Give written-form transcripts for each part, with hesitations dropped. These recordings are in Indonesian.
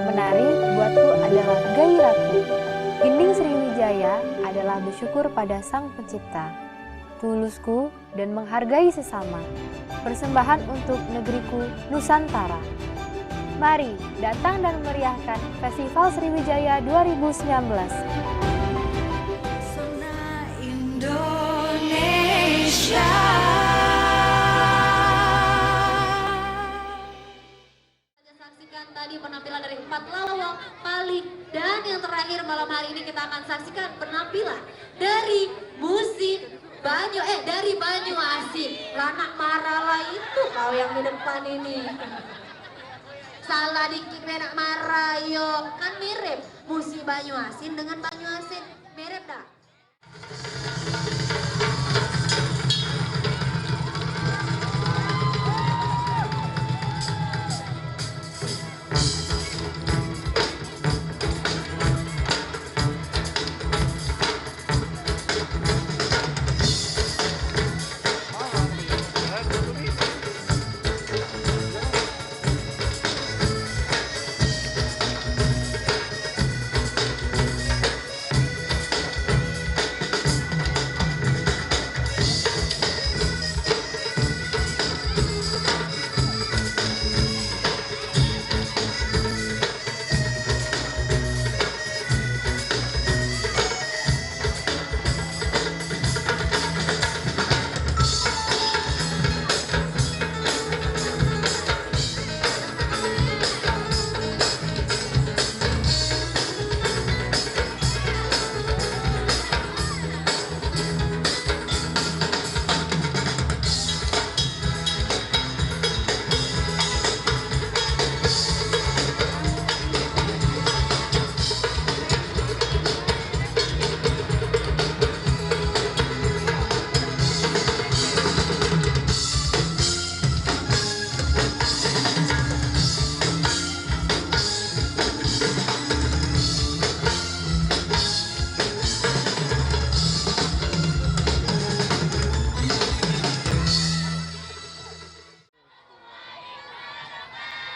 Menari buatku adalah gairahku. Gending Sriwijaya adalah bersyukur pada Sang Pencipta. Tulusku dan menghargai sesama. Persembahan untuk negeriku Nusantara. Mari datang dan meriahkan Festival Sriwijaya 2019. Pesona Indonesia. Saksikan tadi penampilan dari 4 lawak paling, dan yang terakhir malam hari ini kita akan saksikan penampilan dari musik dari Banyu Asin. Lanak marah itu kau yang di depan ini. Salah dikit menak marah yo, kan mirip musik Banyu Asin dengan Banyu Asin, mirip dah.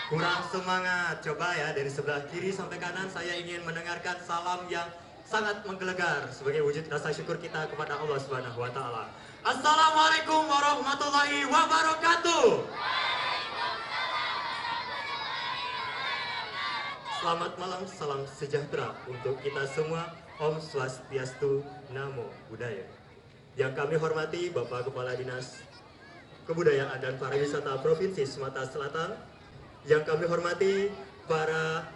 Kurang semangat, coba ya dari sebelah kiri sampai kanan saya ingin mendengarkan salam yang sangat menggelegar sebagai wujud rasa syukur kita kepada Allah Subhanahu wa taala. Assalamualaikum warahmatullahi wabarakatuh. Selamat malam, salam sejahtera untuk kita semua. Om Swastiastu, Namo Buddhaya. Yang kami hormati Bapak Kepala Dinas Kebudayaan dan Pariwisata Provinsi Sumatera Selatan, yang kami hormati para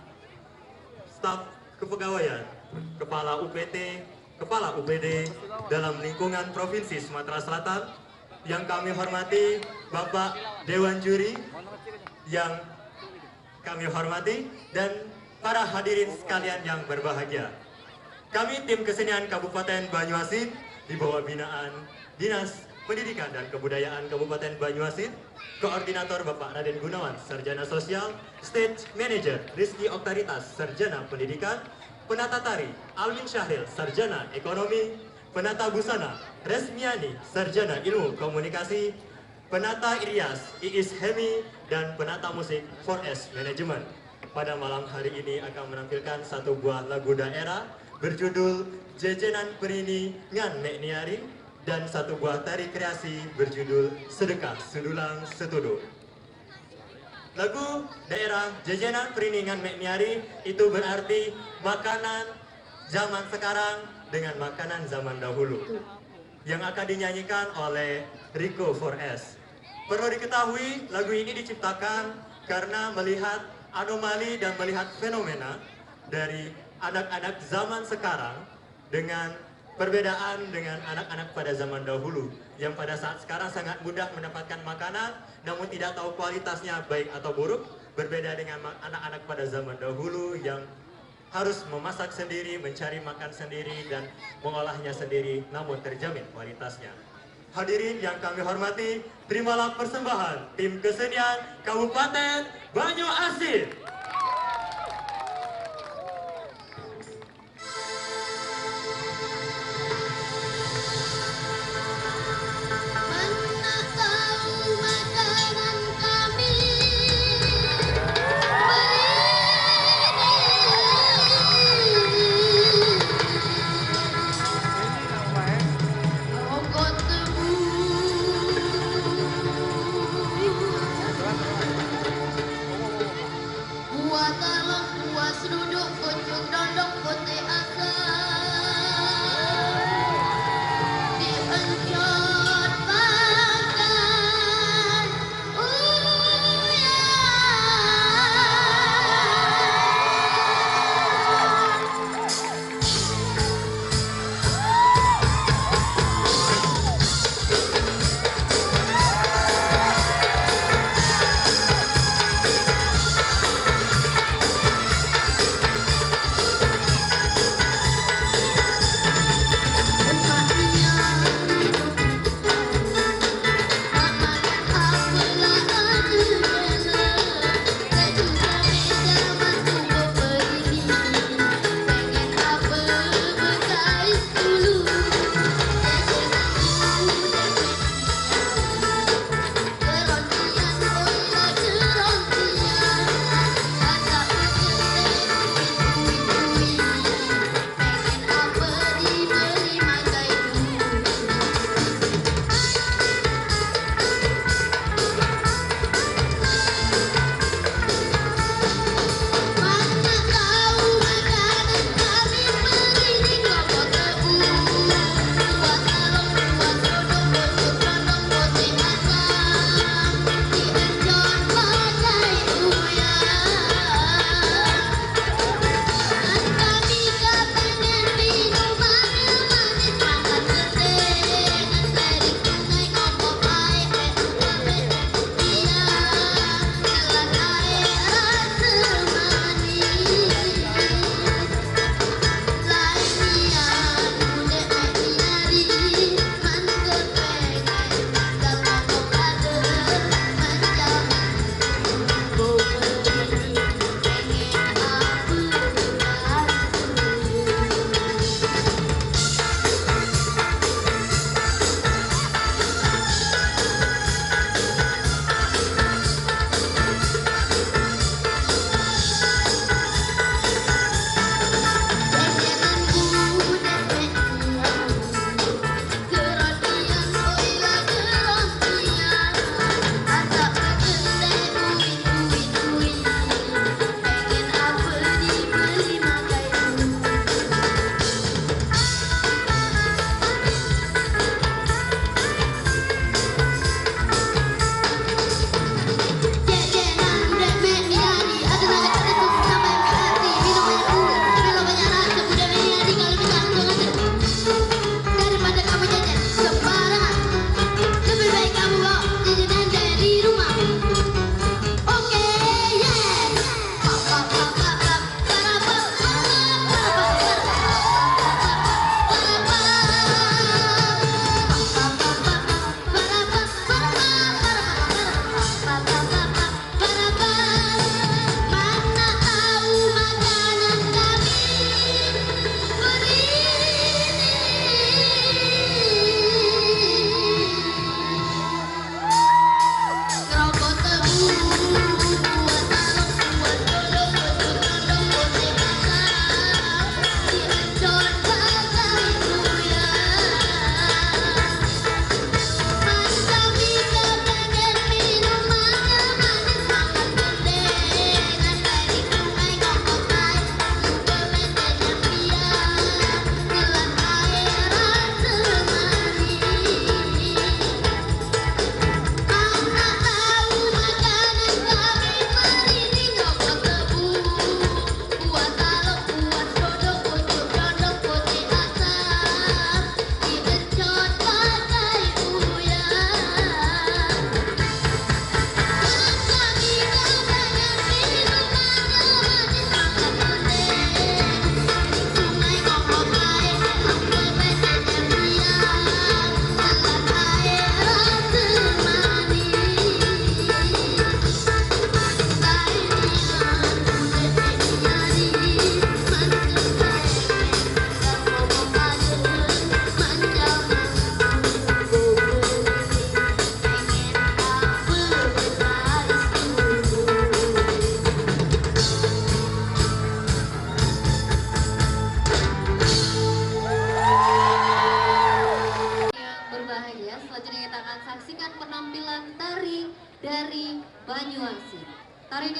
staf kepegawaian, kepala UPT, kepala UPD dalam lingkungan Provinsi Sumatera Selatan, yang kami hormati Bapak Dewan Juri, yang kami hormati, dan para hadirin sekalian yang berbahagia. Kami tim kesenian Kabupaten Banyuasin di bawah binaan Dinas Pendidikan dan Kebudayaan Kabupaten Banyuasin, Koordinator Bapak Raden Gunawan, Sarjana Sosial, Stage Manager Rizky Oktaritas, Sarjana Pendidikan, Penata Tari Almin Syahril, Sarjana Ekonomi, Penata Busana Resmiani, Sarjana Ilmu Komunikasi, Penata Iryas Iis Hemi, dan Penata Musik 4S Manajemen. Pada malam hari ini akan menampilkan satu buah lagu daerah berjudul Jejenan Perini Ngan Mek Niari, dan satu buah tari kreasi berjudul Sedekah Sundulang Setudo. Lagu daerah Jejenan Periningan Mek Niari itu berarti makanan zaman sekarang dengan makanan zaman dahulu, yang akan dinyanyikan oleh Rico 4S. Perlu diketahui, lagu ini diciptakan karena melihat anomali dan melihat fenomena dari anak-anak zaman sekarang dengan perbedaan dengan anak-anak pada zaman dahulu, yang pada saat sekarang sangat mudah mendapatkan makanan namun tidak tahu kualitasnya baik atau buruk, berbeda dengan anak-anak pada zaman dahulu yang harus memasak sendiri, mencari makan sendiri, dan mengolahnya sendiri namun terjamin kualitasnya. Hadirin yang kami hormati, terimalah persembahan tim kesenian Kabupaten Banyuasin. Mana tahu makanan kami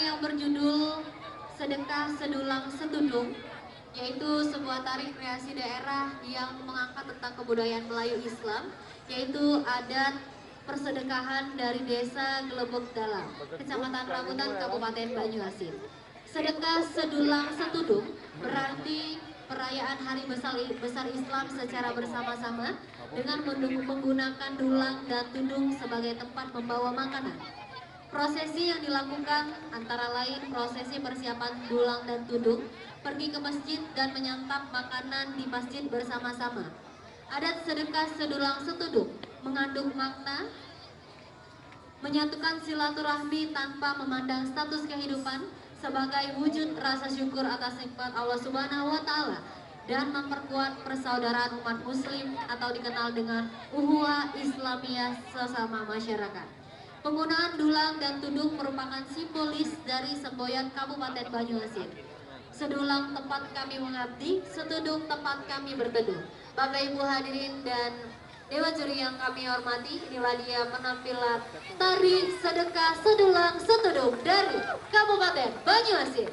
yang berjudul Sedekah Sedulang Setudung, yaitu sebuah tari kreasi daerah yang mengangkat tentang kebudayaan Melayu Islam, yaitu adat persedekahan dari Desa Gelebok Dalam, Kecamatan Rambutan, Kabupaten Banyuasin. Sedekah Sedulang Setudung berarti perayaan Hari Besar Islam secara bersama-sama dengan menggunakan dulang dan tudung sebagai tempat membawa makanan. Prosesi yang dilakukan antara lain prosesi persiapan dulang dan tudung, pergi ke masjid dan menyantap makanan di masjid bersama-sama. Adat sedekah sedulang setudung mengandung makna menyatukan silaturahmi tanpa memandang status kehidupan sebagai wujud rasa syukur atas nikmat Allah Subhanahu wa Ta'ala dan memperkuat persaudaraan umat Muslim atau dikenal dengan Ukhuwah Islamiyah sesama masyarakat. Penggunaan dulang dan tudung merupakan simbolis dari semboyan Kabupaten Banyuasin. Sedulang tempat kami mengabdi, setudung tempat kami berteduh. Bapak Ibu hadirin dan dewa juri yang kami hormati, inilah dia penampilan tari sedekah sedulang setudung dari Kabupaten Banyuasin.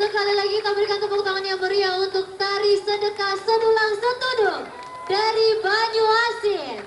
Sekali lagi kita berikan tepuk tangan yang meriah untuk tari sedekah sedulang setuduk dari Banyuasin.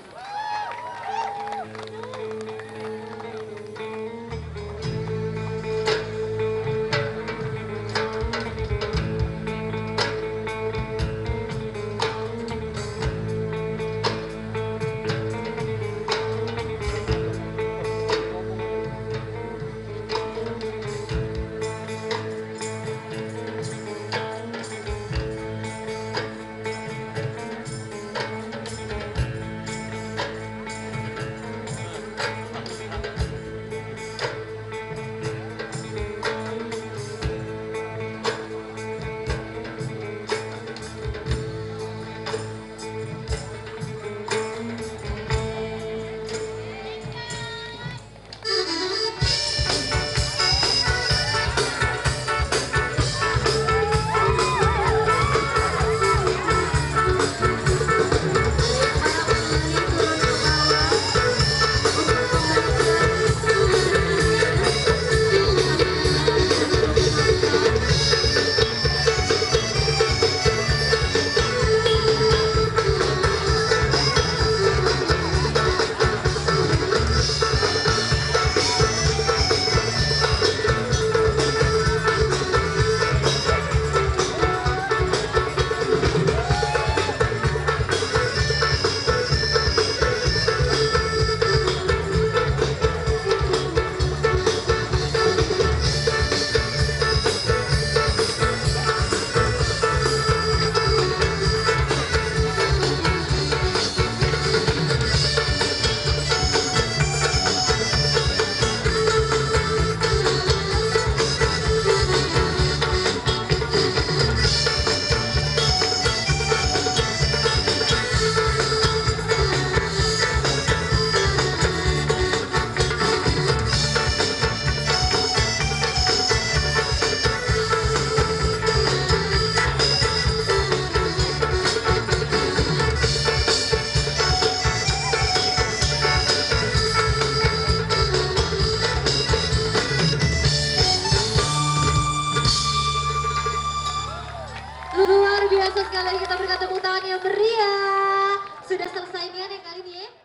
Luar biasa sekali, kita berikan tepuk tangan yang meriah. Sudah selesai nih yang kali ini ya.